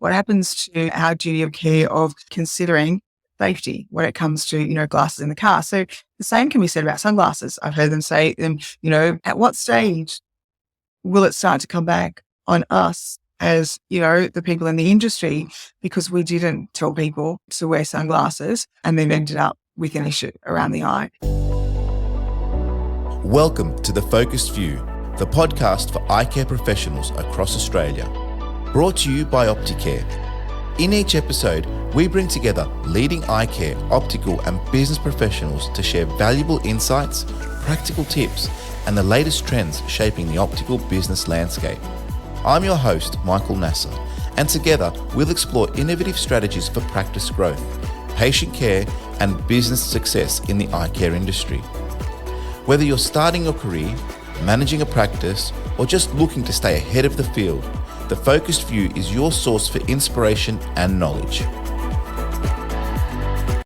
what happens to our duty of care of considering safety when it comes to, glasses in the car? So the same can be said about sunglasses. I've heard them say, at what stage will it start to come back on us as, the people in the industry, because we didn't tell people to wear sunglasses and then ended up with an issue around the eye. Welcome to The Focused View, the podcast for eye care professionals across Australia. Brought to you by Opticare. In each episode, we bring together leading eye care, optical and business professionals to share valuable insights, practical tips, and the latest trends shaping the optical business landscape. I'm your host, Michael Nasser, and together we'll explore innovative strategies for practice growth, patient care, and business success in the eye care industry. Whether you're starting your career, managing a practice, or just looking to stay ahead of the field, The Focused View is your source for inspiration and knowledge.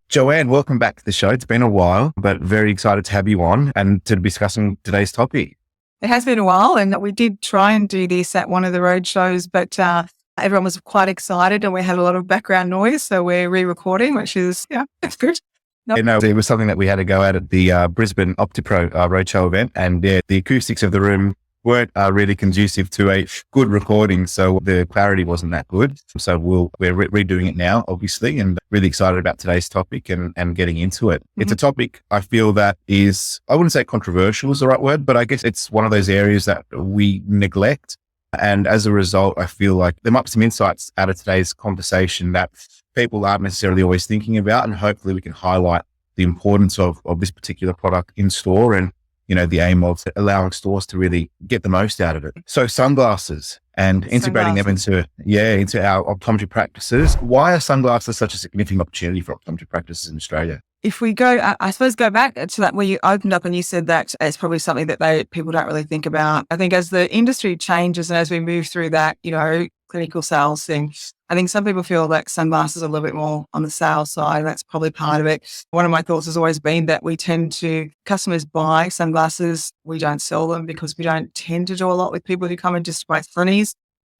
Joanne, welcome back to the show. It's been a while, but very excited to have you on and to be discussing today's topic. It has been a while, and we did try and do this at one of the road shows, but everyone was quite excited and we had a lot of background noise. So we're re-recording, which is, it's good. It was something that we had to go out at the Brisbane OptiPro roadshow event, and the acoustics of the room weren't really conducive to a good recording, so the clarity wasn't that good. So we're redoing it now, obviously, and really excited about today's topic and getting into it. Mm-hmm. It's a topic I feel that is, I wouldn't say controversial is the right word, but I guess it's one of those areas that we neglect. And as a result, I feel like there might be some insights out of today's conversation that people aren't necessarily always thinking about, and hopefully we can highlight the importance of this particular product in store and the aim of allowing stores to really get the most out of it. So sunglasses and integrating them into our optometry practices. Why are sunglasses such a significant opportunity for optometry practices in Australia? If we go, I suppose, go back to that where you opened up and you said that it's probably something that people don't really think about. I think as the industry changes and as we move through that, clinical sales thing, I think some people feel that sunglasses are a little bit more on the sales side. That's probably part of it. One of my thoughts has always been that customers buy sunglasses. We don't sell them because we don't tend to do a lot with people who come in just to buy Sunnies.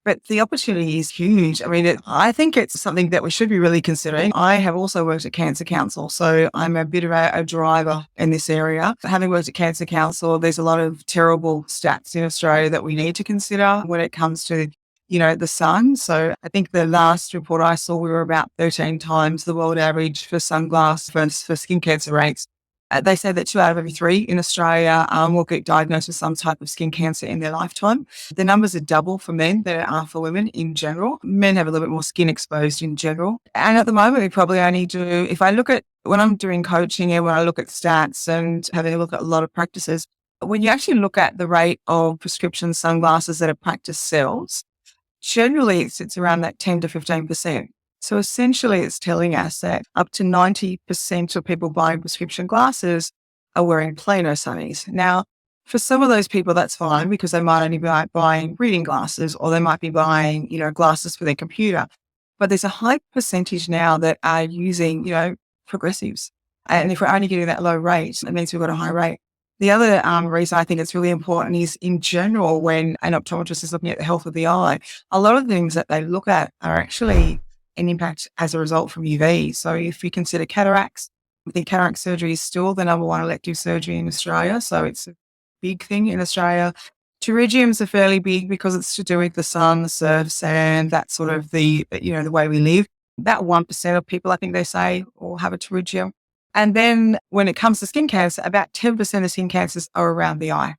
But the opportunity is huge. I mean, I think it's something that we should be really considering. I have also worked at Cancer Council, so I'm a bit of a driver in this area. Having worked at Cancer Council, there's a lot of terrible stats in Australia that we need to consider when it comes to the sun. So I think the last report I saw, we were about 13 times the world average for sunglasses for skin cancer rates. They say that 2 out of every 3 in Australia will get diagnosed with some type of skin cancer in their lifetime. The numbers are double for men than they are for women in general. Men have a little bit more skin exposed in general. And at the moment, we probably only do, if I look at, when I'm doing coaching and when I look at stats and having a look at a lot of practices, when you actually look at the rate of prescription sunglasses that a practice sells, generally it sits around that 10 to 15%. So essentially it's telling us that up to 90% of people buying prescription glasses are wearing plain Sunnies. Now, for some of those people, that's fine because they might only be buying reading glasses or they might be buying, glasses for their computer. But there's a high percentage now that are using, progressives. And if we're only getting that low rate, that means we've got a high rate. The other reason I think it's really important is in general, when an optometrist is looking at the health of the eye, a lot of the things that they look at are actually an impact as a result from UV. So if you consider cataracts, I think cataract surgery is still the number 1 elective surgery in Australia. So it's a big thing in Australia. Pterygiums are fairly big because it's to do with the sun, the surf, sand, that sort of the way we live. About 1% of people, I think they say, will have a pterygium. And then when it comes to skin cancer, about 10% of skin cancers are around the eye.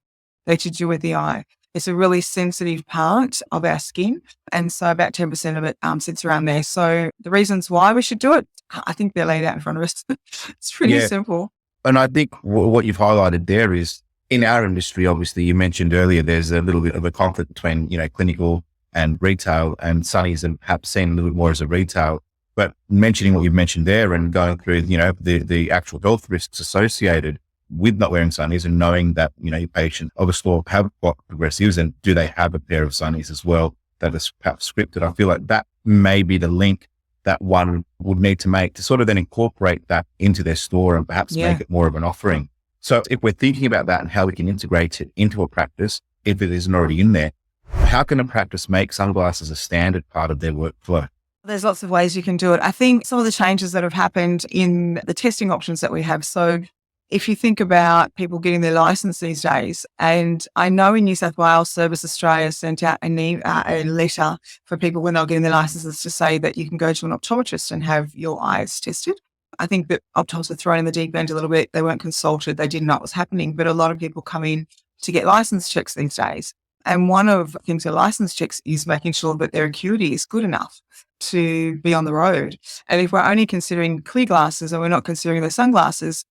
They're to do with the eye. It's a really sensitive part of our skin. And so about 10% of it sits around there. So the reasons why we should do it, I think they're laid out in front of us. It's pretty simple. And I think what you've highlighted there is in our industry, obviously you mentioned earlier, there's a little bit of a conflict between, clinical and retail, and Sunnies and perhaps seen a little bit more as a retail. But mentioning what you've mentioned there and going through, the actual health risks associated with not wearing Sunnies and knowing that, your patient of a store have got progressives and do they have a pair of Sunnies as well that is perhaps scripted. I feel like that may be the link that one would need to make to sort of then incorporate that into their store and perhaps make it more of an offering. So if we're thinking about that and how we can integrate it into a practice, if it isn't already in there, how can a practice make sunglasses a standard part of their workflow? There's lots of ways you can do it. I think some of the changes that have happened in the testing options that we have. So if you think about people getting their license these days, and I know in New South Wales, Service Australia sent out a letter for people when they're getting their licenses to say that you can go to an optometrist and have your eyes tested. I think that optometrists were thrown in the deep end a little bit. They weren't consulted. They didn't know what was happening. But a lot of people come in to get license checks these days. And one of the things with license checks is making sure that their acuity is good enough to be on the road. And if we're only considering clear glasses and we're not considering the sunglasses,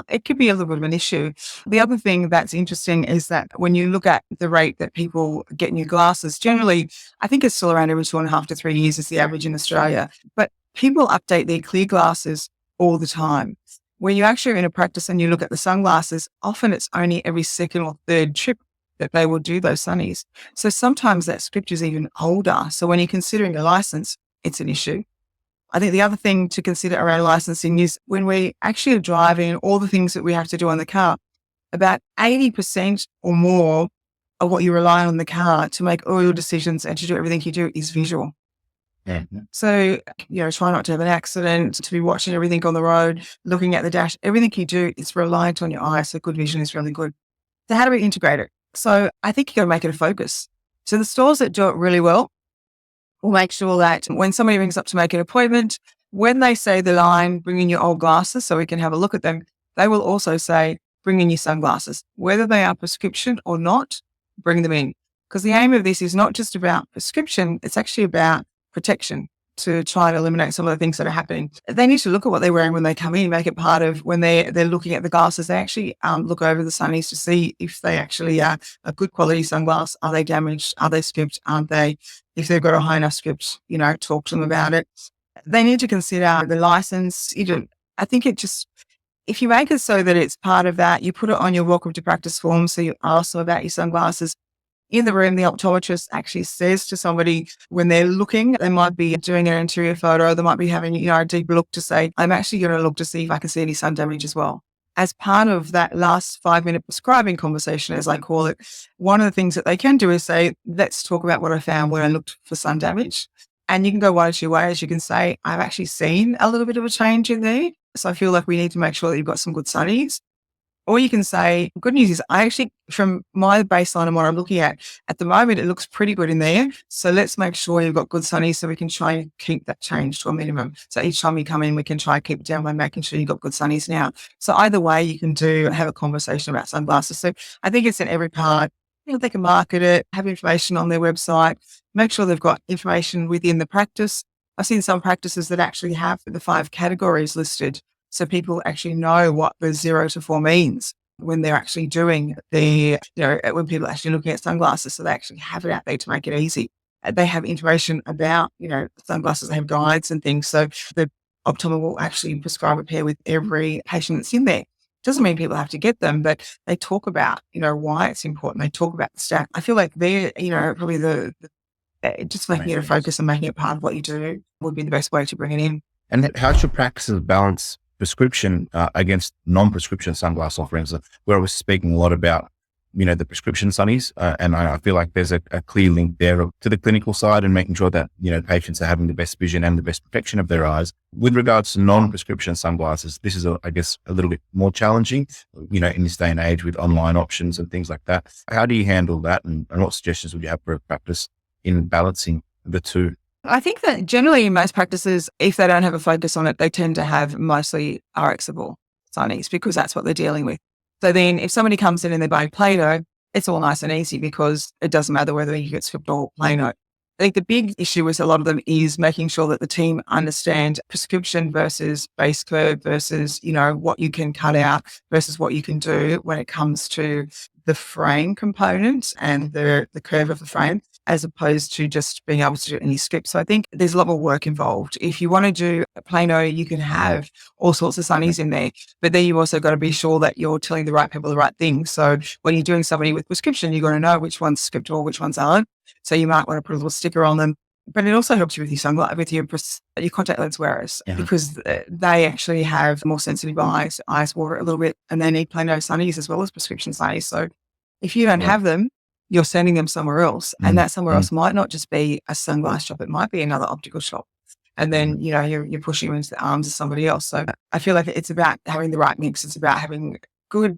it could be a little bit of an issue. The other thing that's interesting is that when you look at the rate that people get new glasses, generally, I think it's still around every 2.5 to 3 years is the average in Australia. But people update their clear glasses all the time. When you actually are in a practice and you look at the sunglasses, often it's only every second or third trip that they will do those Sunnies. So sometimes that script is even older. So when you're considering a license, it's an issue. I think the other thing to consider around licensing is when we actually are driving all the things that we have to do on the car, about 80% or more of what you rely on the car to make all your decisions and to do everything you do is visual. Yeah. So, try not to have an accident, to be watching everything on the road, looking at the dash, everything you do is reliant on your eyes. So good vision is really good. So how do we integrate it? So I think you got to make it a focus. So the stores that do it really well will make sure that when somebody rings up to make an appointment, when they say the line, bring in your old glasses so we can have a look at them, they will also say, bring in your sunglasses. Whether they are prescription or not, bring them in. Because the aim of this is not just about prescription, it's actually about protection to try and eliminate some of the things that are happening. They need to look at what they're wearing when they come in, make it part of when they're looking at the glasses. They actually look over the Sunnies to see if they actually are a good quality sunglass. Are they damaged? Are they script? Aren't they? If they've got a high enough script, talk to them about it. They need to consider the license. I think if you make it so that it's part of that, you put it on your welcome to practice form. So you ask them about your sunglasses. In the room, the optometrist actually says to somebody when they're looking, they might be doing an interior photo, they might be having, a deeper look to say, I'm actually going to look to see if I can see any sun damage as well. As part of that last 5-minute prescribing conversation, as I call it, one of the things that they can do is say, let's talk about what I found when I looked for sun damage. And you can go one or two ways. You can say, I've actually seen a little bit of a change in there. So I feel like we need to make sure that you've got some good Sunnies. Or you can say, good news is I actually, from my baseline and what I'm looking at the moment, it looks pretty good in there. So let's make sure you've got good Sunnies so we can try and keep that change to a minimum. So each time you come in, we can try and keep it down by making sure you've got good Sunnies now. So either way, you can have a conversation about sunglasses. So I think it's in every part. They can market it, have information on their website, make sure they've got information within the practice. I've seen some practices that actually have the 5 categories listed. So people actually know what the 0 to 4 means when they're actually doing when people are actually looking at sunglasses. So they actually have it out there to make it easy. They have information about, sunglasses. They have guides and things. So the optometrist will actually prescribe a pair with every patient that's in there. Doesn't mean people have to get them, but they talk about, why it's important. They talk about the stack. I feel like they're, probably just making it a focus and making it part of what you do would be the best way to bring it in. And how should practices balance prescription against non-prescription sunglass offerings? Where I was speaking a lot about, the prescription Sunnies, and I feel like there's a clear link there to the clinical side and making sure that, patients are having the best vision and the best protection of their eyes. With regards to non-prescription sunglasses, this is, I guess, a little bit more challenging, in this day and age with online options and things like that. How do you handle that? And what suggestions would you have for a practice in balancing the two? I think that generally in most practices, if they don't have a focus on it, they tend to have mostly RXable Sunnies because that's what they're dealing with. So then if somebody comes in and they're buying Plano, it's all nice and easy because it doesn't matter whether you get script or Plano. I think the big issue with a lot of them is making sure that the team understand prescription versus base curve versus, what you can cut out versus what you can do when it comes to the frame component and the curve of the frame, as opposed to just being able to do any script. So I think there's a lot more work involved. If you want to do a Plano, you can have all sorts of Sunnies in there, but then you also got to be sure that you're telling the right people the right thing. So when you're doing somebody with prescription, you've got to know which one's script or which ones aren't. So you might want to put a little sticker on them. But it also helps you with your sunglasses, with your contact lens wearers, because they actually have more sensitive eyes water a little bit, and they need Plano Sunnies as well as prescription Sunnies. So if you don't have them, you're sending them somewhere else, and that somewhere else might not just be a sunglass shop; it might be another optical shop. and then, you're pushing them into the arms of somebody else. So I feel like it's about having the right mix. It's about having good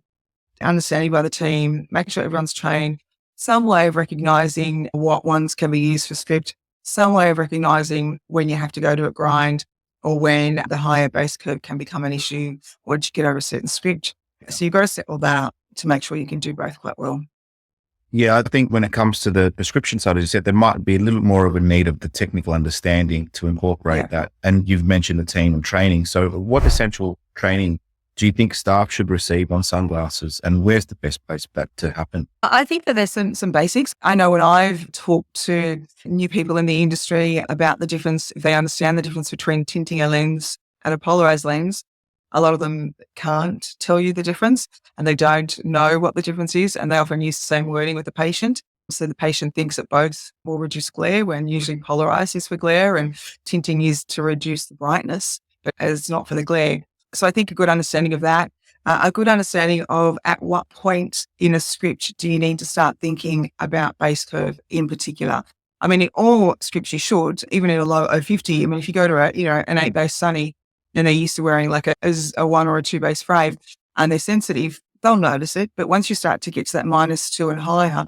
understanding by the team, making sure everyone's trained, some way of recognizing what ones can be used for script, some way of recognizing when you have to go to a grind or when the higher base curve can become an issue once you get over a certain script. So you've got to set all that out to make sure you can do both quite well. Yeah, I think when it comes to the prescription side, as you said, there might be a little more of a need of the technical understanding to incorporate that. And you've mentioned the team and training. So what essential training do you think staff should receive on sunglasses, and where's the best place for that to happen? I think that there's some basics. I know when I've talked to new people in the industry about the difference, if they understand the difference between tinting a lens and a polarized lens, a lot of them can't tell you the difference and they don't know what the difference is. And they often use the same wording with the patient. So the patient thinks that both will reduce glare, when usually polarized is for glare and tinting is to reduce the brightness, but it's not for the glare. So I think a good understanding of that, a good understanding of at what point in a script do you need to start thinking about base curve in particular. I mean, in all scripts you should, even in a low 050. I mean, if you go to an 8 base Sunny and they're used to wearing like a 1 or a 2 base frame and they're sensitive, they'll notice it. But once you start to get to that -2 and higher,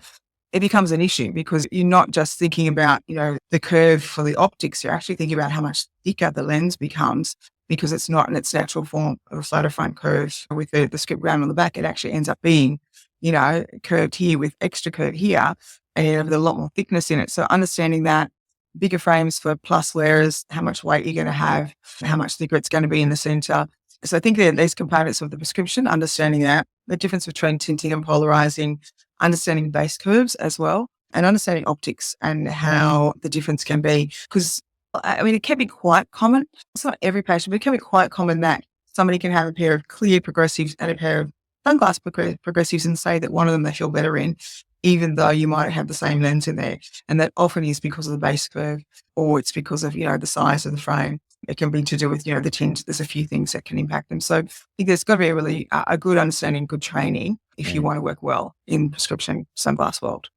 it becomes an issue because you're not just thinking about, the curve for the optics. You're actually thinking about how much thicker the lens becomes, because it's not in its natural form of a photo front curve with the script ground on the back. It actually ends up being, curved here with extra curve here and with a lot more thickness in it. So understanding that, bigger frames for plus wearers, how much weight you're going to have, how much thicker it's going to be in the center. So I think that these components of the prescription, understanding that, the difference between tinting and polarizing, understanding base curves as well, and understanding optics and how the difference can be. Because I mean, it can be quite common. It's not every patient, but it can be quite common that somebody can have a pair of clear progressives and a pair of sunglass progressives and say that one of them they feel better in, even though you might have the same lens in there. And that often is because of the base curve, or it's because of, the size of the frame. It can be to do with, the tint. There's a few things that can impact them. So I think there's got to be a really a good understanding, good training if you want to work well in prescription sunglass world.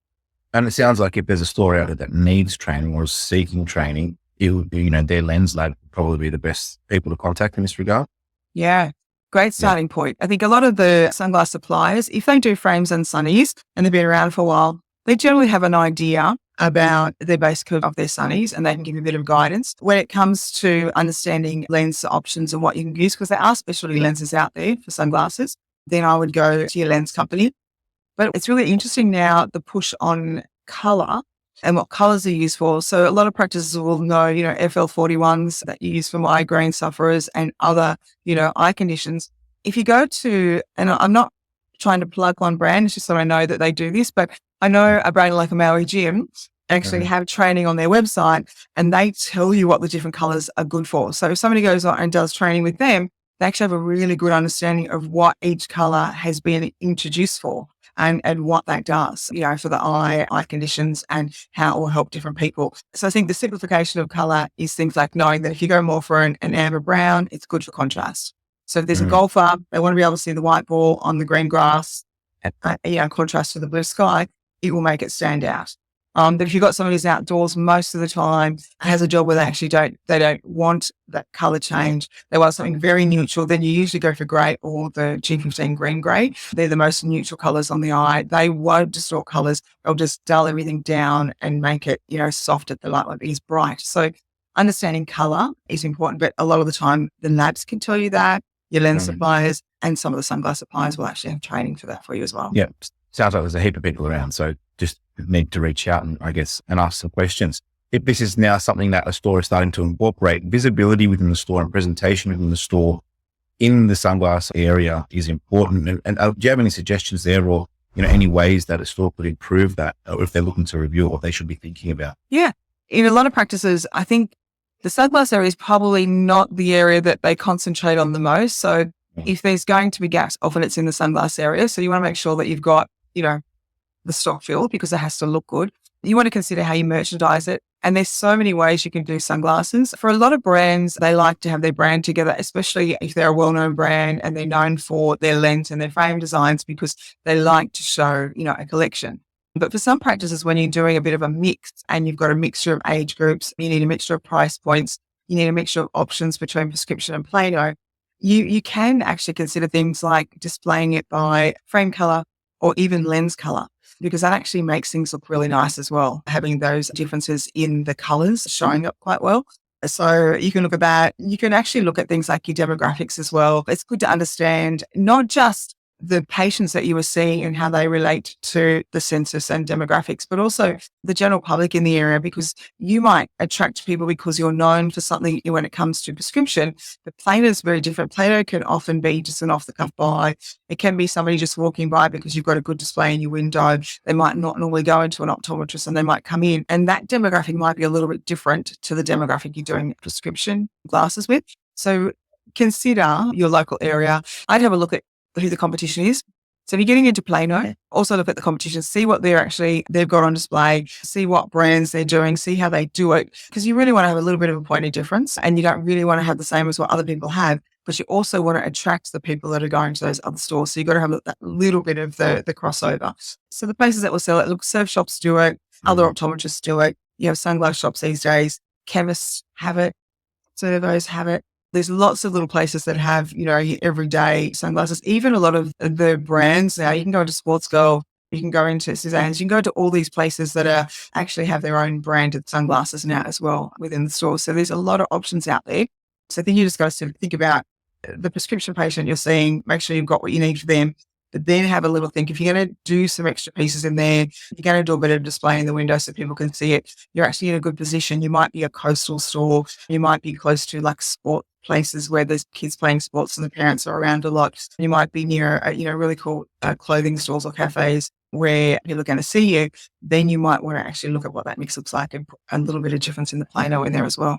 And it sounds like if there's a store out there that needs training or is seeking training, it would be, their lens lab would probably be the best people to contact in this regard. Yeah. Great starting point. I think a lot of the sunglass suppliers, if they do frames and Sunnies and they've been around for a while, they generally have an idea about the base curve of their Sunnies and they can give you a bit of guidance when it comes to understanding lens options and what you can use, because there are specialty lenses out there for sunglasses. Then I would go to your lens company. But it's really interesting now, the push on color and what colors are used for. So a lot of practices will know, FL41s that you use for migraine sufferers and other, eye conditions. If you go to, and I'm not trying to plug one brand, it's just that I know that they do this, but I know a brand like a Maui Gym actually have training on their website and they tell you what the different colors are good for. So if somebody goes on and does training with them, they actually have a really good understanding of what each color has been introduced for. And what that does, for the eye conditions and how it will help different people. So I think the simplification of color is things like knowing that if you go more for an amber brown, it's good for contrast. So if there's a golfer, they want to be able to see the white ball on the green grass, contrast to the blue sky, it will make it stand out. But if you've got somebody who's outdoors most of the time, has a job where they don't want that color change, they want something very neutral, then you usually go for grey or the G15 green grey. They're the most neutral colors on the eye. They won't distort colors. They'll just dull everything down and make it, soft at the light won't be as bright. So understanding color is important, but a lot of the time the labs can tell you that, your lens suppliers and some of the sunglass suppliers will actually have training for that for you as well. Yeah. Sounds like there's a heap of people around. So just need to reach out and ask some questions. If this is now something that a store is starting to incorporate, visibility within the store and presentation within the store in the sunglass area is important. And do you have any suggestions there or, any ways that a store could improve that, or if they're looking to review what they should be thinking about? Yeah. In a lot of practices, I think the sunglass area is probably not the area that they concentrate on the most. So if there's going to be gaps, often it's in the sunglass area. So you want to make sure that you've got, the stock filled because it has to look good. You want to consider how you merchandise it. And there's so many ways you can do sunglasses. For a lot of brands, they like to have their brand together, especially if they're a well-known brand and they're known for their lens and their frame designs because they like to show, a collection. But for some practices, when you're doing a bit of a mix and you've got a mixture of age groups, you need a mixture of price points, you need a mixture of options between prescription and Plano, you can actually consider things like displaying it by frame color or even lens color, because that actually makes things look really nice as well, having those differences in the colors showing up quite well. So you can look at that. You can actually look at things like your demographics as well. It's good to understand not just the patients that you are seeing and how they relate to the census and demographics, but also the general public in the area, because you might attract people because you're known for something when it comes to prescription. But Plano is very different. Plano can often be just an off-the-cuff buy. It can be somebody just walking by because you've got a good display in your window. They might not normally go into an optometrist and they might come in. And that demographic might be a little bit different to the demographic you're doing prescription glasses with. So consider your local area. I'd have a look at who the competition is. So if you're getting into Plano, also look at the competition, see what they've got on display, see what brands they're doing, see how they do it. Because you really want to have a little bit of a point of difference, and you don't really want to have the same as what other people have, but you also want to attract the people that are going to those other stores. So you've got to have that little bit of the crossover. So the places that will sell it, look, surf shops do it, other optometrists do it. You have sunglass shops these days, chemists have it, servos have it. There's lots of little places that have, your everyday sunglasses. Even a lot of the brands now, you can go into Sports Girl, you can go into Suzanne's, you can go to all these places that actually have their own branded sunglasses now as well within the store. So there's a lot of options out there. So I think you just got to think about the prescription patient you're seeing, make sure you've got what you need for them, but then have a little think. If you're going to do some extra pieces in there, you're going to do a bit of display in the window so people can see it. You're actually in a good position. You might be a coastal store. You might be close to like sport places where there's kids playing sports and the parents are around a lot. You might be near, really cool clothing stores or cafes where people are going to see you. Then you might want to actually look at what that mix looks like and put a little bit of difference in the Plano in there as well.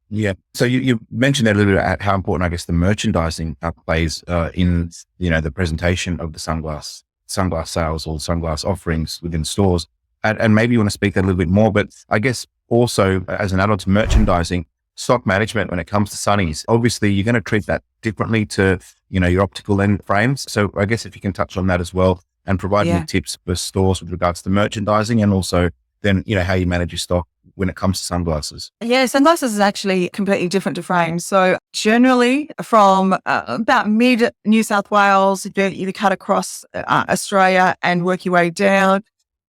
Yeah. So you mentioned that a little bit about how important, I guess, the merchandising plays in, the presentation of the sunglass sales or sunglass offerings within stores. And maybe you want to speak that a little bit more, but I guess also as an add-on to merchandising, stock management when it comes to Sunnies, obviously you're going to treat that differently to, your optical lens frames. So I guess if you can touch on that as well and provide any tips for stores with regards to merchandising and also then, how you manage your stock when it comes to sunglasses. Yeah, sunglasses is actually completely different to frames. So generally from about mid New South Wales, you cut across Australia and work your way down,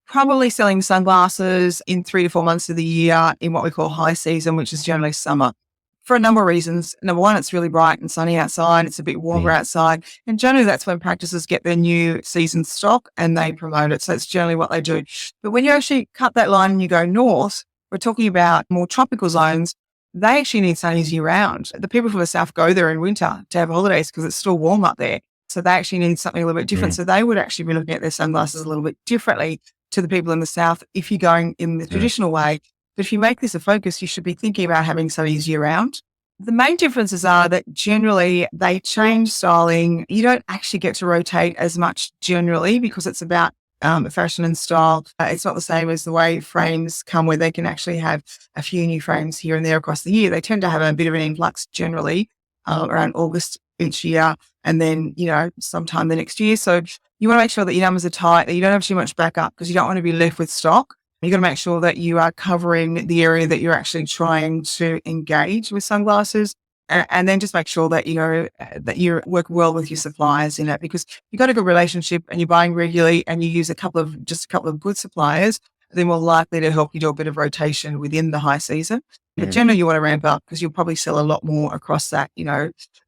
probably selling sunglasses in 3 to 4 months of the year in what we call high season, which is generally summer. For a number of reasons. Number one, it's really bright and sunny outside. It's a bit warmer outside. And generally that's when practices get their new season stock and they promote it. So that's generally what they do. But when you actually cut that line and you go north, we're talking about more tropical zones. They actually need sunnies year round. The people from the south go there in winter to have holidays because it's still warm up there. So they actually need something a little bit different. So they would actually be looking at their sunglasses a little bit differently to the people in the south if you're going in the traditional way. But if you make this a focus, you should be thinking about having sunnies year round. The main differences are that generally they change styling. You don't actually get to rotate as much generally because it's about fashion and style. It's not the same as the way frames come where they can actually have a few new frames here and there across the year. They tend to have a bit of an influx generally around August each year and then, sometime the next year. So you want to make sure that your numbers are tight, that you don't have too much backup because you don't want to be left with stock. You've got to make sure that you are covering the area that you're actually trying to engage with sunglasses. And then just make sure that, that you work well with your suppliers in it, because you've got a good relationship and you're buying regularly and you use a couple of good suppliers, they're more likely to help you do a bit of rotation within the high season. But generally you want to ramp up because you'll probably sell a lot more across that,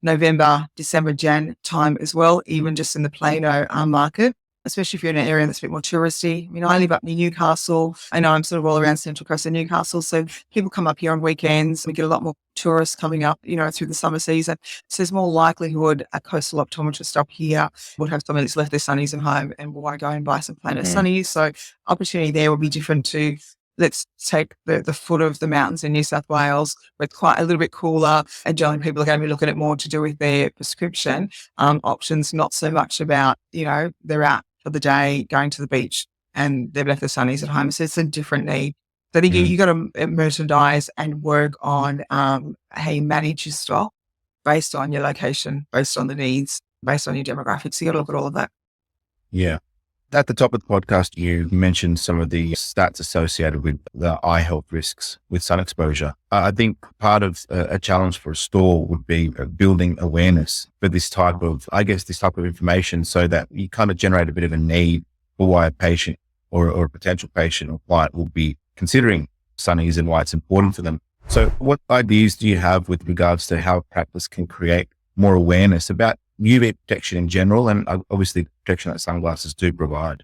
November, December, Jan time as well, even just in the Plano market. Especially if you're in an area that's a bit more touristy. I live up near Newcastle. I know I'm sort of all around Central Coast of Newcastle. So people come up here on weekends. We get a lot more tourists coming up, through the summer season. So there's more likelihood a coastal optometrist up here would have somebody that's left their sunnies at home and will want to go and buy some Plano sunnies. So opportunity there will be different to, let's take the foot of the mountains in New South Wales, where it's quite a little bit cooler and generally people are going to be looking at more to do with their prescription options, not so much about, they're out for the day, going to the beach and they've left the sunnies at home. So it's a different need. So I think you got to merchandise and work on how you manage your stock based on your location, based on the needs, based on your demographics. So you got to look at all of that. Yeah. At the top of the podcast, you mentioned some of the stats associated with the eye health risks with sun exposure. I think part of a challenge for a store would be building awareness for this type of information, so that you kind of generate a bit of a need for why a patient or a potential patient or client will be considering Sunnies and why it's important for them. So what ideas do you have with regards to how practice can create more awareness about UV protection in general, and obviously the protection that sunglasses do provide?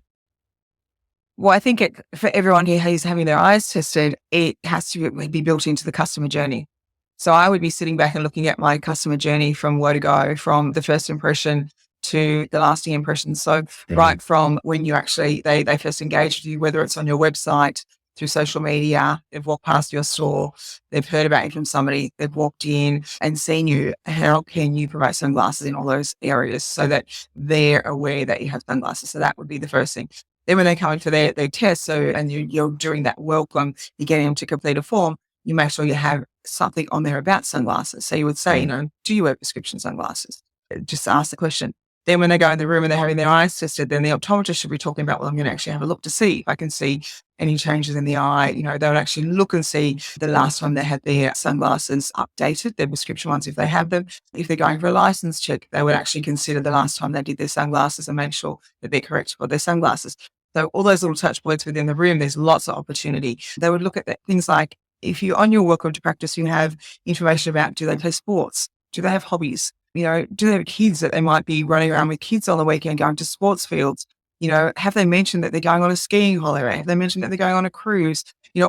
Well, I think for everyone here who's having their eyes tested, it has to be built into the customer journey. So I would be sitting back and looking at my customer journey from where to go, from the first impression to the lasting impression. So right from when you actually, they first engage with you, whether it's on your website, through social media, they've walked past your store, they've heard about you from somebody, they've walked in and seen you. How can you provide sunglasses in all those areas so that they're aware that you have sunglasses? So that would be the first thing. Then when they come in for their test, and you're doing that welcome, you're getting them to complete a form, you make sure you have something on there about sunglasses. So you would say, do you wear prescription sunglasses? Just ask the question. Then when they go in the room and they're having their eyes tested, then the optometrist should be talking about, well, I'm going to actually have a look to see if I can see any changes in the eye. They would actually look and see the last time they had their sunglasses updated, their prescription ones, if they have them. If they're going for a license check, they would actually consider the last time they did their sunglasses and make sure that they're correct for their sunglasses. So all those little touch points within the room, there's lots of opportunity. They would look at things like, if you on your welcome to practice, you have information about, do they play sports? Do they have hobbies? Do they have kids that they might be running around with kids on the weekend, going to sports fields? Have they mentioned that they're going on a skiing holiday? Have they mentioned that they're going on a cruise?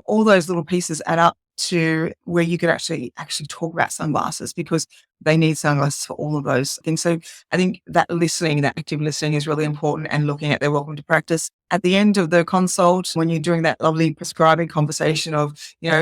All those little pieces add up to where you could actually talk about sunglasses, because they need sunglasses for all of those things. So I think that active listening is really important, and looking at their welcome to practice. At the end of the consult, when you're doing that lovely prescribing conversation of,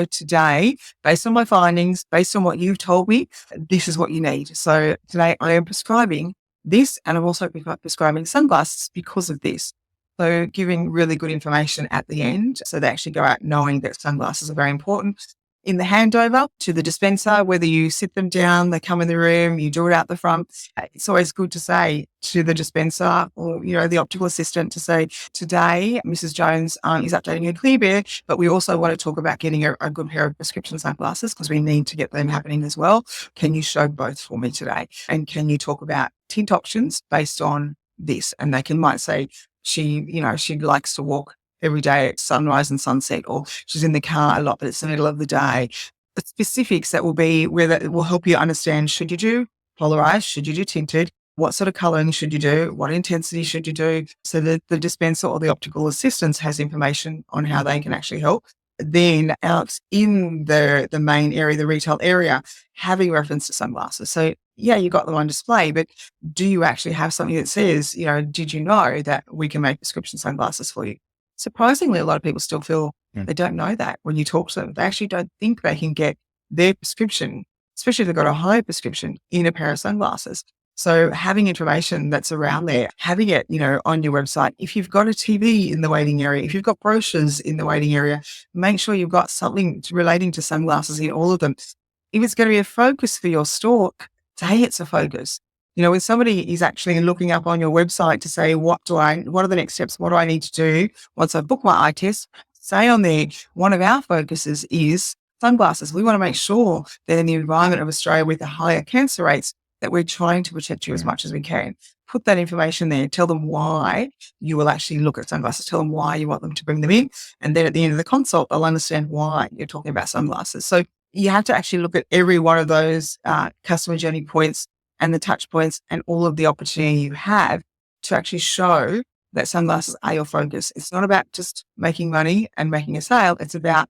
today, based on my findings, based on what you've told me, this is what you need. So today I am prescribing this, and I'm also prescribing sunglasses because of this. So giving really good information at the end, so they actually go out knowing that sunglasses are very important. In the handover to the dispenser, whether you sit them down, they come in the room, you do it out the front, it's always good to say to the dispenser or, the optical assistant, to say, today, Mrs. Jones is updating her clear bear, but we also want to talk about getting a good pair of prescription sunglasses, because we need to get them happening as well. Can you show both for me today? And can you talk about tint options based on this? And they might say, she likes to walk every day at sunrise and sunset, or she's in the car a lot, but it's the middle of the day. The specifics that will be where that will help you understand, should you do polarized? Should you do tinted? What sort of coloring should you do? What intensity should you do? So that the dispenser or the optical assistant has information on how they can actually help. Then out in the main area, the retail area, having reference to sunglasses. So yeah, you got them on display, but do you actually have something that says, did you know that we can make prescription sunglasses for you? Surprisingly, a lot of people still feel they don't know that when you talk to them. They actually don't think they can get their prescription, especially if they've got a high prescription, in a pair of sunglasses. So having information that's around there, having it, on your website. If you've got a TV in the waiting area, if you've got brochures in the waiting area, make sure you've got something relating to sunglasses in all of them. If it's going to be a focus for your store, say it's a focus. When somebody is actually looking up on your website to say, what are the next steps? What do I need to do once I've booked my eye test? Say on there, one of our focuses is sunglasses. We want to make sure that in the environment of Australia with the higher cancer rates, that we're trying to protect you as much as we can. Put that information there. Tell them why you will actually look at sunglasses. Tell them why you want them to bring them in. And then at the end of the consult, they'll understand why you're talking about sunglasses. So you have to actually look at every one of those customer journey points and the touch points and all of the opportunity you have to actually show that sunglasses are your focus. It's not about just making money and making a sale. It's about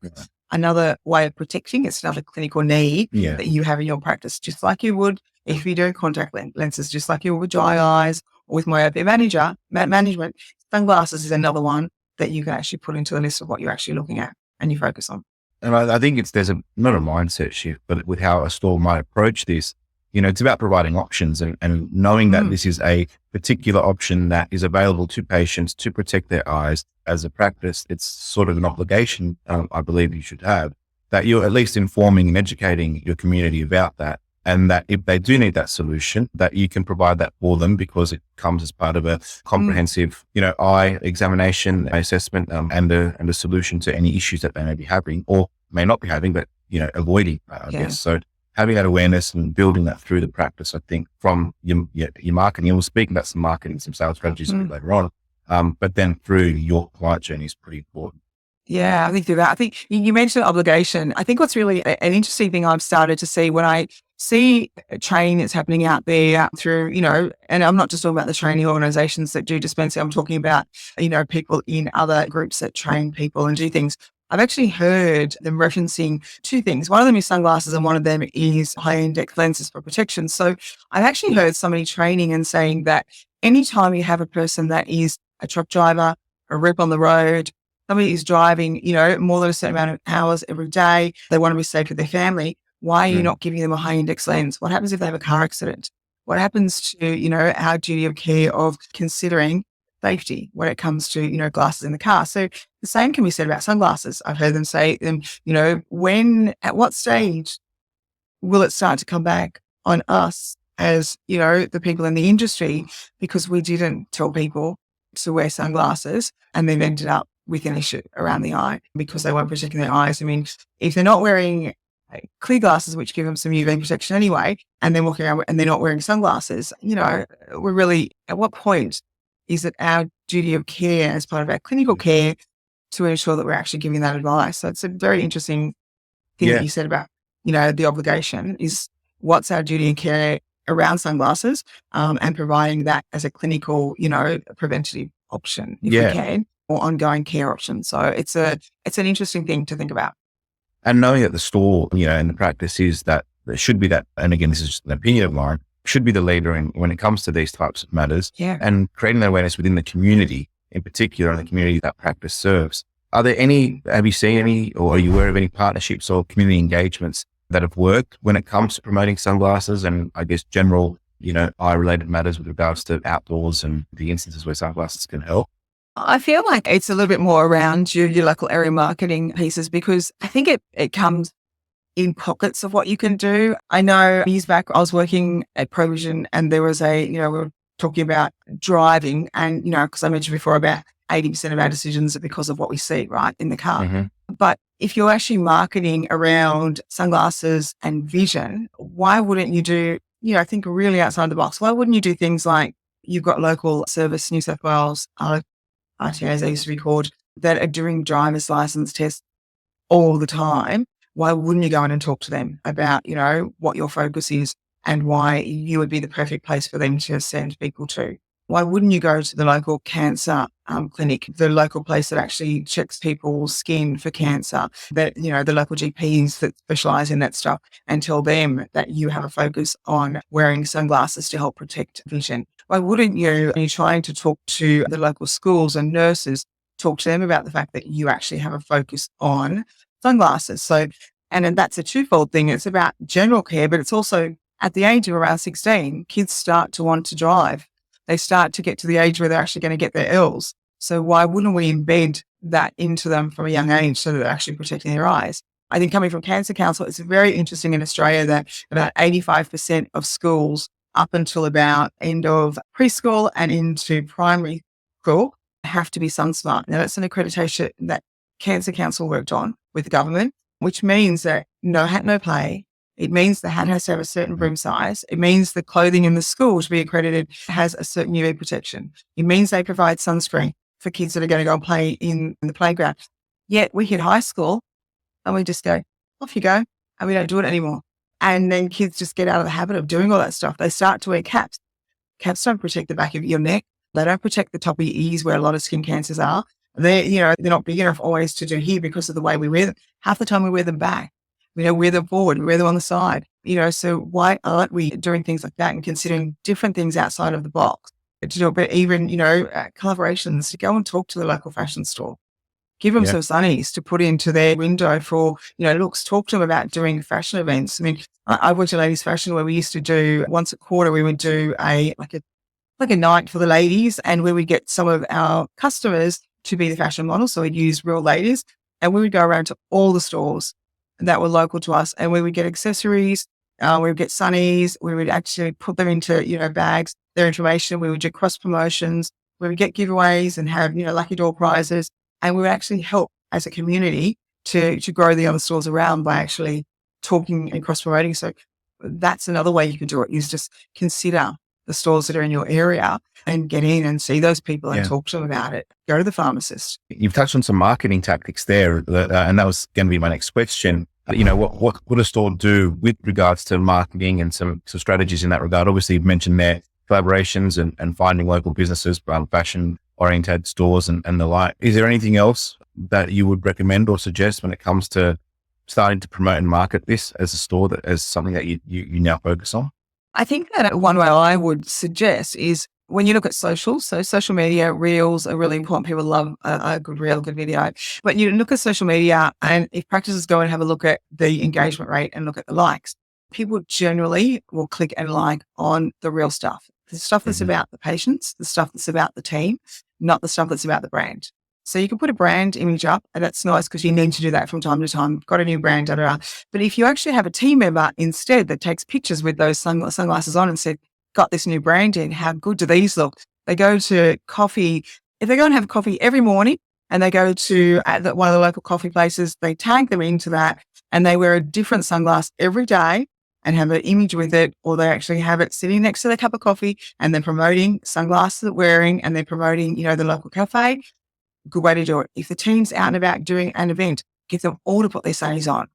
another way of protecting. It's another clinical need that you have in your practice, just like you would if you do contact lenses, just like you would with dry eyes or with myopia management. Sunglasses is another one that you can actually put into the list of what you're actually looking at and you focus on. And I think there's not a mindset shift, but with how a store might approach this. It's about providing options and knowing that this is a particular option that is available to patients to protect their eyes. As a practice, it's sort of an obligation, I believe you should have, that you're at least informing and educating your community about that. And that if they do need that solution, that you can provide that for them because it comes as part of a comprehensive, eye examination, assessment, and a solution to any issues that they may be having or may not be having, but, avoiding, I guess. So having that awareness and building that through the practice, I think from your marketing, and we'll speak about some marketing, some sales strategies a bit later on, but then through your client journey is pretty important. Yeah, I think through that. I think you mentioned obligation. I think what's really an interesting thing I've started to see when I see training that's happening out there through, and I'm not just talking about the training organizations that do dispensing, I'm talking about, people in other groups that train people and do things. I've actually heard them referencing two things. One of them is sunglasses and one of them is high index lenses for protection. So I've actually heard somebody training and saying that anytime you have a person that is a truck driver, a rep on the road, somebody is driving, more than a certain amount of hours every day, they want to be safe with their family. Why are you not giving them a high index lens? What happens if they have a car accident? What happens to, our duty of care of considering safety when it comes to, glasses in the car? So the same can be said about sunglasses. I've heard them say, at what stage will it start to come back on us as, the people in the industry, because we didn't tell people to wear sunglasses and they've ended up with an issue around the eye because they weren't protecting their eyes. I mean, if they're not wearing clear glasses, which give them some UV protection anyway, and then walking around and they're not wearing sunglasses, we're really, at what point is it our duty of care as part of our clinical care to ensure that we're actually giving that advice? So it's a very interesting thing that you said about, the obligation is what's our duty of care around sunglasses and providing that as a clinical, preventative option if we can, or ongoing care option. So it's an interesting thing to think about. And knowing that the store, and the practice is that there should be that, and again, this is just an opinion of mine, should be the leader when it comes to these types of matters and creating that awareness within the community, in particular, in the community that practice serves. Have you seen any, or are you aware of any partnerships or community engagements that have worked when it comes to promoting sunglasses and I guess general, eye-related matters with regards to outdoors and the instances where sunglasses can help? I feel like it's a little bit more around your local area marketing pieces because I think it comes in pockets of what you can do. I know years back I was working at Provision and there was we were talking about driving and, because I mentioned before about 80% of our decisions are because of what we see, right, in the car. Mm-hmm. But if you're actually marketing around sunglasses and vision, why wouldn't you do, think really outside the box? Why wouldn't you do things like you've got local service, New South Wales, RTAs, they used to be called, that are doing driver's license tests all the time. Why wouldn't you go in and talk to them about, what your focus is and why you would be the perfect place for them to send people to? Why wouldn't you go to the local cancer clinic, the local place that actually checks people's skin for cancer, that, the local GPs that specialize in that stuff, and tell them that you have a focus on wearing sunglasses to help protect vision? Why wouldn't you, when you're trying to talk to the local schools and nurses, talk to them about the fact that you actually have a focus on sunglasses? So, and then that's a twofold thing. It's about general care, but it's also at the age of around 16, kids start to want to drive. They start to get to the age where they're actually going to get their L's. So why wouldn't we embed that into them from a young age so that they're actually protecting their eyes? I think coming from Cancer Council, it's very interesting in Australia that about 85% of schools up until about end of preschool and into primary school have to be SunSmart. Now that's an accreditation that Cancer Council worked on with the government, which means that no hat, no play. It means the hat has to have a certain brim size. It means the clothing in the school to be accredited has a certain UV protection. It means they provide sunscreen for kids that are going to go and play in the playground. Yet we hit high school and we just go, off you go, and we don't do it anymore. And then kids just get out of the habit of doing all that stuff. They start to wear caps. Caps don't protect the back of your neck. They don't protect the top of your ears where a lot of skin cancers are. They're not big enough always to do here because of the way we wear them. Half the time we wear them back. We don't wear them forward, we wear them on the side. So why aren't we doing things like that and considering different things outside of the box to do it? But even, collaborations, to go and talk to the local fashion store. Give them some Sunnies to put into their window for, looks, talk to them about doing fashion events. I mean, I worked at Ladies Fashion where we used to do once a quarter, we would do a night for the ladies and where we get some of our customers to be the fashion models. So we'd use real ladies and we would go around to all the stores that were local to us and we would get accessories, We would get Sunnies. We would actually put them into, bags, their information. We would do cross promotions. We would get giveaways and have, lucky door prizes. And we would actually help as a community to grow the other stores around by actually talking and cross promoting. So that's another way you can do it, is just consider the stores that are in your area and get in and see those people and talk to them about it. Go to the pharmacist. You've touched on some marketing tactics there, and that was going to be my next question. What would a store do with regards to marketing and some strategies in that regard? Obviously, you've mentioned there collaborations and finding local businesses, fashion oriented stores and the like. Is there anything else that you would recommend or suggest when it comes to starting to promote and market this as a store, that as something that you now focus on? I think that one way I would suggest is when you look at social, so social media, reels are really important. People love a good reel, good video. But you look at social media, and if practices go and have a look at the engagement rate and look at the likes, people generally will click and like on the real stuff. The stuff that's about the patients, the stuff that's about the team, not the stuff that's about the brand. So you can put a brand image up, and that's nice because you need to do that from time to time. Got a new brand, da, da, da. But if you actually have a team member instead that takes pictures with those sunglasses on and said, got this new brand in, how good do these look? They go to coffee. If they go and have coffee every morning and they go to one of the local coffee places, they tag them into that and they wear a different sunglass every day and have an image with it, or they actually have it sitting next to their cup of coffee and they're promoting sunglasses they're wearing and they're promoting, the local cafe. Good way to do it. If the team's out and about doing an event, get them all to put their sunnies on.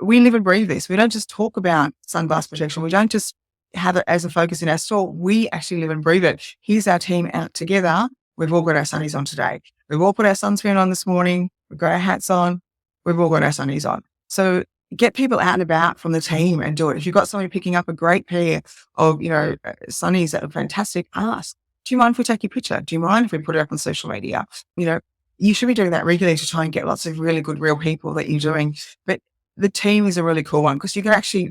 We live and breathe this. We don't just talk about sunglass protection. We don't just have it as a focus in our store. We actually live and breathe it. Here's our team out together. We've all got our sunnies on today. We've all put our sunscreen on this morning. We've got our hats on. We've all got our sunnies on. So get people out and about from the team and do it. If you've got somebody picking up a great pair of, sunnies that are fantastic, ask, do you mind if we take your picture? Do you mind if we put it up on social media? You should be doing that regularly to try and get lots of really good real people that you're doing. But the team is a really cool one because you can actually,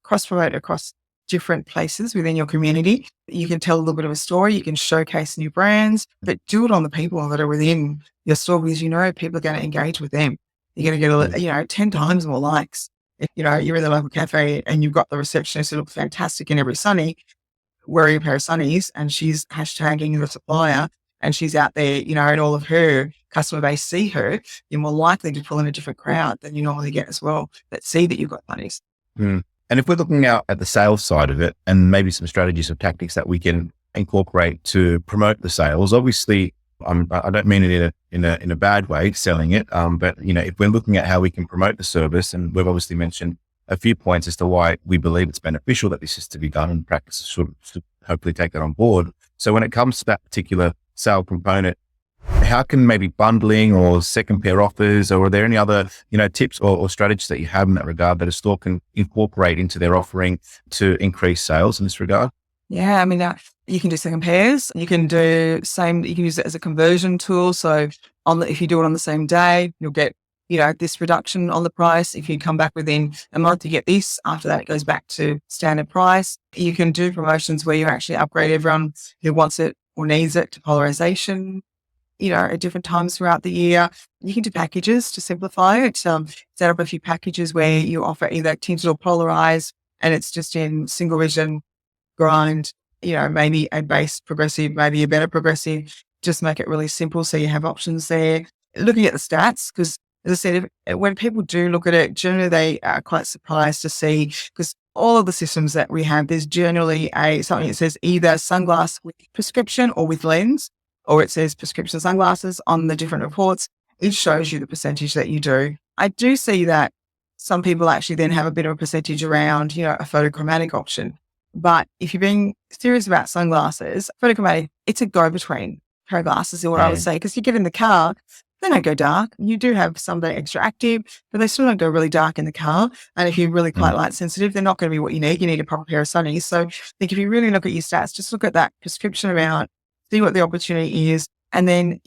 cross promote across different places within your community. You can tell a little bit of a story. You can showcase new brands, but do it on the people that are within your store because people are going to engage with them. You're going to get 10 times more likes. If, you're in the local cafe and you've got the receptionist who looks fantastic in every sunny, wearing a pair of sunnies, and she's hashtagging the supplier and she's out there, and all of her customer base see her, you're more likely to pull in a different crowd than you normally get as well that see that you've got sunnies. And if we're looking out at the sales side of it and maybe some strategies or tactics that we can incorporate to promote the sales, obviously, I don't mean it in a bad way, selling it. But if we're looking at how we can promote the service, and we've obviously mentioned a few points as to why we believe it's beneficial that this is to be done, and practices should hopefully take that on board. So when it comes to that particular sale component, how can maybe bundling or second pair offers, or are there any other, tips or strategies that you have in that regard that a store can incorporate into their offering to increase sales in this regard? Yeah, you can do second pairs. You can do you can use it as a conversion tool. So if you do it on the same day, you'll get, this reduction on the price. If you come back within a month, you get this. After that, it goes back to standard price. You can do promotions where you actually upgrade everyone who wants it or needs it to polarization, at different times throughout the year. You can do packages to simplify it. Set up a few packages where you offer either tinted or polarized, and it's just in single vision, grind, maybe a base progressive, maybe a better progressive. Just make it really simple so you have options there. Looking at the stats, because as I said, when people do look at it, generally they are quite surprised to see, because all of the systems that we have, there's generally something that says either sunglass with prescription or with lens, or it says prescription sunglasses on the different reports. It shows you the percentage that you do. I do see that some people actually then have a bit of a percentage around, a photochromatic option. But if you're being serious about sunglasses, photochromatic, it's a go-between pair of glasses is what I would say, because you get in the car, they don't go dark. You do have some that are extra active, but they still don't go really dark in the car. And if you're really quite light sensitive, they're not going to be what you need. You need a proper pair of sunnies. So I think if you really look at your stats, just look at that prescription amount, see what the opportunity is. And then,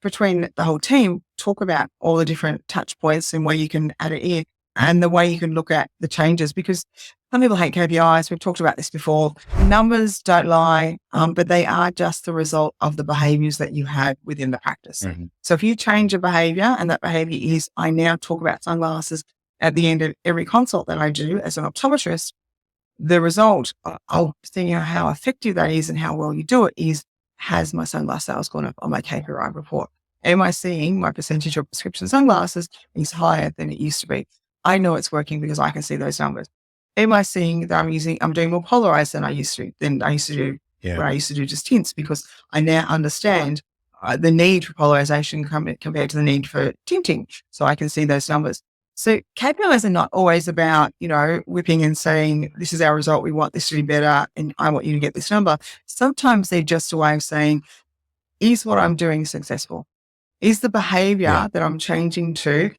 between the whole team, talk about all the different touch points and where you can add it in and the way you can look at the changes, because some people hate KPIs. We've talked about this before. Numbers don't lie, but they are just the result of the behaviors that you have within the practice. So if you change a behavior and that behavior is, I now talk about sunglasses at the end of every consult that I do as an optometrist, the result, I'll see how effective that is and how well you do it is, has my sunglass sales gone up on my KPI report? Am I seeing my percentage of prescription sunglasses is higher than it used to be? I know it's working because I can see those numbers. Am I seeing that I'm doing more polarized than I used to do Yeah. when I used to do just tints, because I now understand the need for polarization compared to the need for tinting. So I can see those numbers. So KPIs are not always about, whipping and saying, this is our result, we want this to be better, and I want you to get this number. Sometimes they're just a way of saying, is what I'm doing successful? Is the behavior that I'm changing to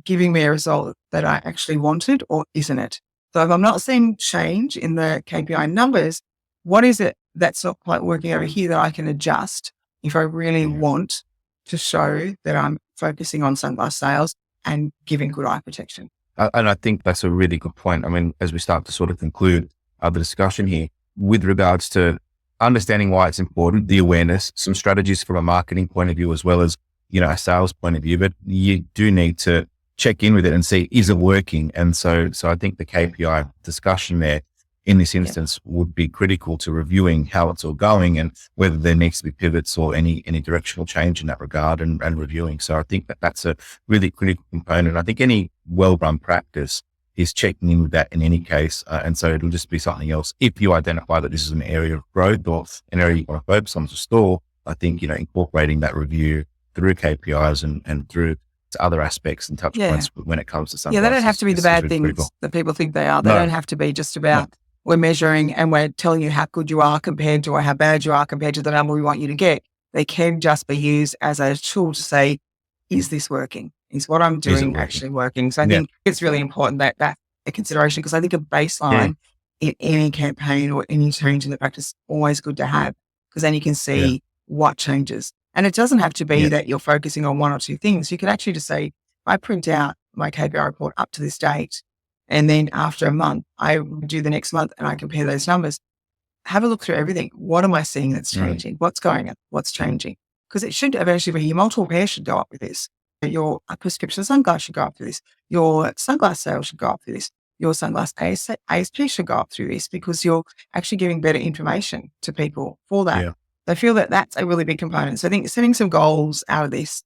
giving me a result that I actually wanted, or isn't it? So if I'm not seeing change in the KPI numbers, what is it that's not quite working over here that I can adjust if I really want to show that I'm focusing on sunglass sales and giving good eye protection? And I think that's a really good point. I mean, as we start to sort of conclude the discussion here with regards to understanding why it's important, the awareness, some strategies from a marketing point of view, as well as, a sales point of view, but you do need to check in with it and see, is it working? And so I think the KPI discussion there in this instance would be critical to reviewing how it's all going and whether there needs to be pivots or any directional change in that regard and reviewing. So I think that's a really critical component. I think any well-run practice is checking in with that in any case. And so it'll just be something else. If you identify that this is an area of growth or an area you want to focus on to store, I think, incorporating that review through KPIs and through other aspects and touch points when it comes to sunglasses. Yeah, they don't have to be the bad things critical. that people think they are. They don't have to be just about we're measuring and we're telling you how good you are compared to, or how bad you are compared to the number we want you to get. They can just be used as a tool to say, is this working? Is what I'm doing actually working? So I think it's really important that a consideration, because I think a baseline in any campaign or any change in the practice is always good to have, because then you can see what changes. And it doesn't have to be that you're focusing on one or two things. You can actually just say, I print out my KPI report up to this date, and then after a month, I do the next month and I compare those numbers. Have a look through everything. What am I seeing that's changing? What's going on? What's changing? Because it should eventually be your multiple pairs should go up with this. Your prescription sunglass should go up through this. Your sunglass sales should go up through this. Your sunglass ASP should go up through this, because you're actually giving better information to people for that. Yeah. I feel that that's a really big component. So I think setting some goals out of this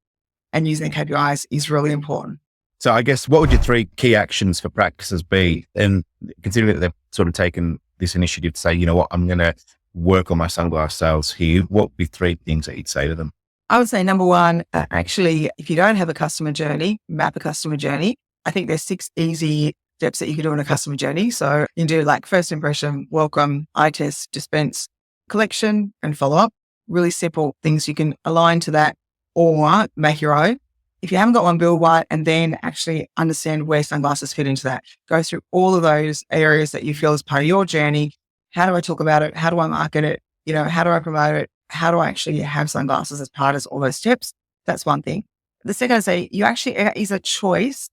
and using KPIs is really important. So I guess what would your 3 key actions for practices be? And considering that they've sort of taken this initiative to say, you know what, I'm going to work on my sunglass sales here, what would be 3 things that you'd say to them? I would say number 1, actually, if you don't have a customer journey, map a customer journey. I think there's 6 easy steps that you can do in a customer journey. So you can do like first impression, welcome, eye test, dispense, collection, and follow up. Really simple things you can align to that or make your own. If you haven't got one, build one, and then actually understand where sunglasses fit into that. Go through all of those areas that you feel is part of your journey. How do I talk about it? How do I market it? How do I promote it? How do I actually have sunglasses as part of all those steps? That's one thing. The second, I say, you actually, it is a choice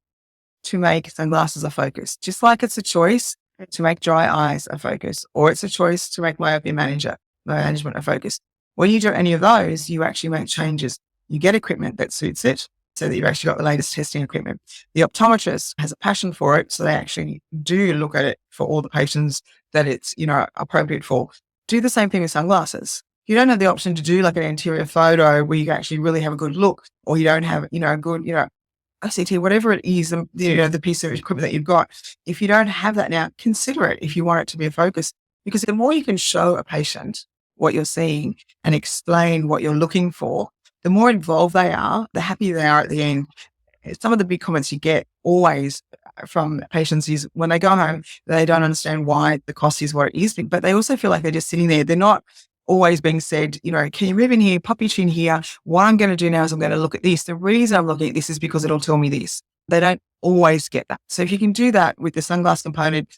to make sunglasses a focus, just like it's a choice to make dry eyes a focus, or it's a choice to make myopia management a focus. When you do any of those, you actually make changes. You get equipment that suits it, so that you've actually got the latest testing equipment. The optometrist has a passion for it, so they actually do look at it for all the patients that it's, appropriate for. Do the same thing with sunglasses. You don't have the option to do like an anterior photo where you actually really have a good look, or you don't have, a good, OCT, whatever it is, the piece of equipment that you've got. If you don't have that now, consider it if you want it to be a focus, because the more you can show a patient what you're seeing and explain what you're looking for, the more involved they are, the happier they are at the end. Some of the big comments you get always from patients is when they go home, they don't understand why the cost is what it is, but they also feel like they're just sitting there. They're not always being said, can you move in here, pop your chin here? What I'm going to do now is I'm going to look at this. The reason I'm looking at this is because it'll tell me this. They don't always get that. So if you can do that with the sunglass component,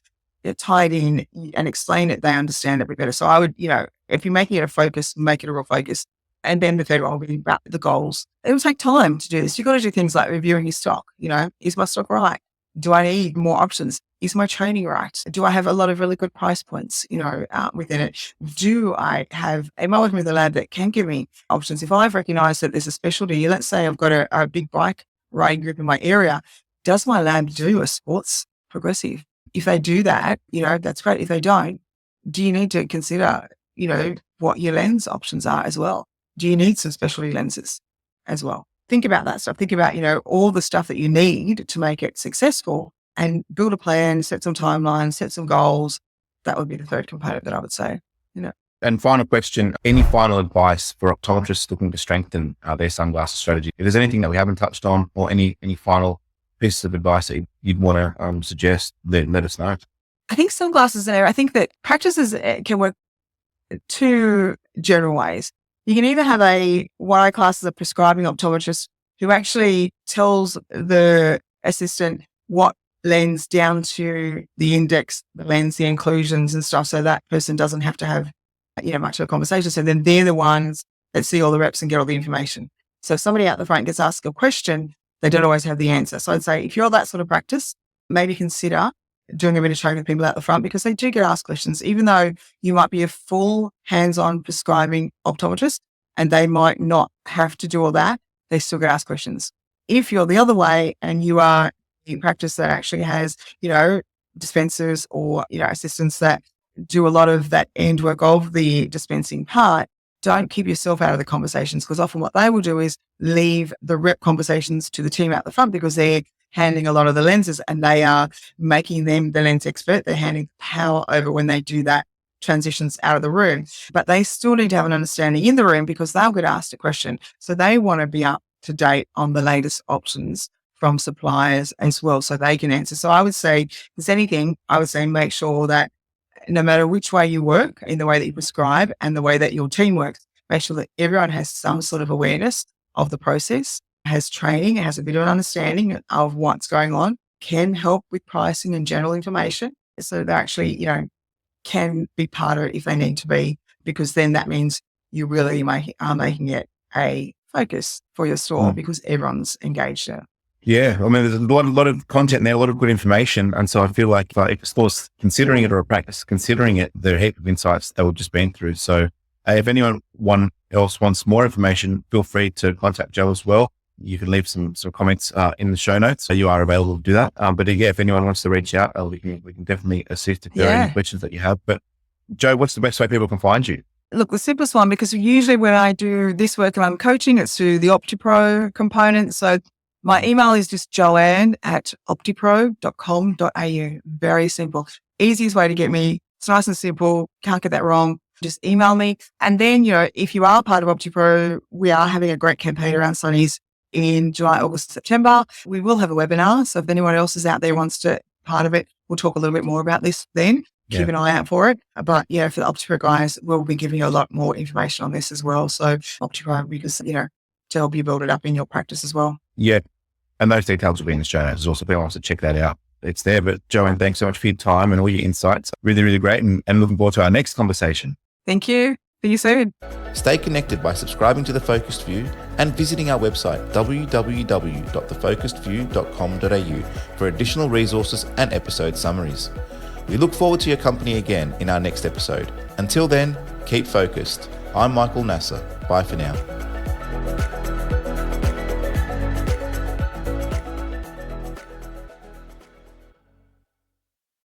tie it in and explain it, they understand it a bit better. So I would, if you're making it a focus, make it a real focus. And then the third one will be about the goals. It will take time to do this. You've got to do things like reviewing your stock. Is my stock right? Do I need more options? Is my training right? Do I have a lot of really good price points, within it? Am I working with a lab that can give me options? If I've recognized that there's a specialty, let's say I've got a big bike riding group in my area, does my lab do a sports progressive? If they do that, that's great. If they don't, do you need to consider, what your lens options are as well? Do you need some specialty lenses as well? Think about that stuff. Think about, all the stuff that you need to make it successful and build a plan, set some timelines, set some goals. That would be the third component that I would say, And final question, any final advice for optometrists looking to strengthen their sunglasses strategy? If there's anything that we haven't touched on or any final pieces of advice that you'd want to suggest, then let us know. I think sunglasses I think that practices can work two general ways. You can either have what I class as a prescribing optometrist who actually tells the assistant what lens down to the index, the lens, the inclusions and stuff. So that person doesn't have to have, much of a conversation. So then they're the ones that see all the reps and get all the information. So if somebody out the front gets asked a question, they don't always have the answer. So I'd say if you're that sort of practice, maybe consider doing a bit of training with people out the front because they do get asked questions, even though you might be a full hands-on prescribing optometrist and they might not have to do all that, they still get asked questions. If you're the other way and you are in practice that actually has, dispensers or, assistants that do a lot of that end work of the dispensing part, don't keep yourself out of the conversations because often what they will do is leave the rep conversations to the team out the front because they're handling a lot of the lenses and they are making them the lens expert. They're handing power over when they do that transitions out of the room, but they still need to have an understanding in the room because they'll get asked a question. So they want to be up to date on the latest options from suppliers as well so they can answer. So I would say, if there's anything, I would say make sure that no matter which way you work, in the way that you prescribe and the way that your team works, make sure that everyone has some sort of awareness of the process, has training, has a bit of an understanding of what's going on, can help with pricing and general information. So they actually, can be part of it if they need to be, because then that means you really are making it a focus for your store because everyone's engaged there. Yeah, I mean, there's a lot of content there, a lot of good information. And so I feel like if a store's considering it or a practice considering it, there are a heap of insights that we've just been through. So if anyone else wants more information, feel free to contact Joe as well. You can leave some comments in the show notes. So you are available to do that. But yeah, if anyone wants to reach out, we can definitely assist if there are any questions that you have. But Joe, what's the best way people can find you? Look, the simplest one, because usually when I do this work and I'm coaching, it's through the OptiPro component. So my email is just joanne@optipro.com.au. Very simple. Easiest way to get me. It's nice and simple. Can't get that wrong. Just email me. And then, if you are part of OptiPro, we are having a great campaign around Sunnies in July, August, September. We will have a webinar. So if anyone else is out there wants to part of it, we'll talk a little bit more about this then. Keep an eye out for it. But for the OptiPro guys, we'll be giving you a lot more information on this as well. So OptiPro, because, to help you build it up in your practice as well. Yeah. And those details will be in the show notes as well. So if anyone wants to check that out, it's there. But Joanne, thanks so much for your time and all your insights. Really, really great. And looking forward to our next conversation. Thank you. See you soon. Stay connected by subscribing to The Focused View and visiting our website www.thefocusedview.com.au for additional resources and episode summaries. We look forward to your company again in our next episode. Until then, keep focused. I'm Michael Nasser. Bye for now.